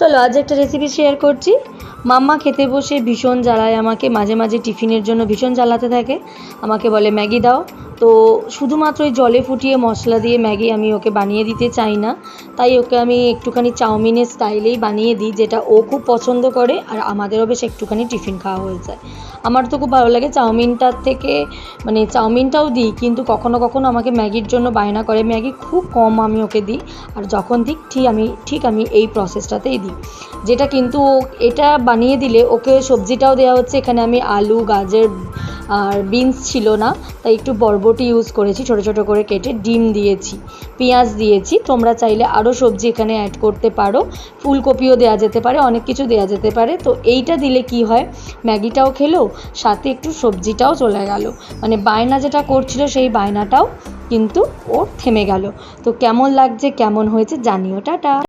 চলো আজ একটা রেসিপি শেয়ার করছি। মাম্মা খেতে বসে ভীষণ জ্বালায় আমাকে, মাঝে মাঝে টিফিনের জন্য ভীষণ জ্বালাতে থাকে। আমাকে বলে ম্যাগি দাও। তো শুধুমাত্র ওই জলে ফুটিয়ে মশলা দিয়ে ম্যাগি আমি ওকে বানিয়ে দিতে চাই না, তাই ওকে আমি একটুখানি চাউমিনের স্টাইলেই বানিয়ে দিই, যেটা ও খুব পছন্দ করে আর আমাদেরও বেশ একটুখানি টিফিন খাওয়া হয়ে যায়। আমার তো খুব ভালো লাগে চাউমিনটার থেকে, মানে চাউমিনটাও দিই, কিন্তু কখনো কখনো আমাকে ম্যাগির জন্য বায়না করে। ম্যাগি খুব কম আমি ওকে দিই, আর যখন দিই ঠিক আমি এই প্রসেসটাতেই দিই, যেটা কিন্তু এটা বানিয়ে দিলে ওকে সবজিটাও দেওয়া হচ্ছে। এখানে আমি আলু, গাজর আর বিনস ছিল না, তাই একটু বরবটি ইউজ করেছি, ছোটো ছোটো করে কেটে ডিম দিয়েছি, পেঁয়াজ দিয়েছি। তোমরা চাইলে আরও সবজি এখানে অ্যাড করতে পারো, ফুলকপিও দেওয়া যেতে পারে, অনেক কিছু দেওয়া যেতে পারে। তো এইটা দিলে কি হয়, ম্যাগিটাও খেলো, সাথে একটু সবজিটাও চলে গেল, মানে বায়না যেটা করছিল সেই বায়নাটাও কিন্তু ওর থেমে গেল। তো কেমন লাগছে, কেমন হয়েছে জানিও। টাটা।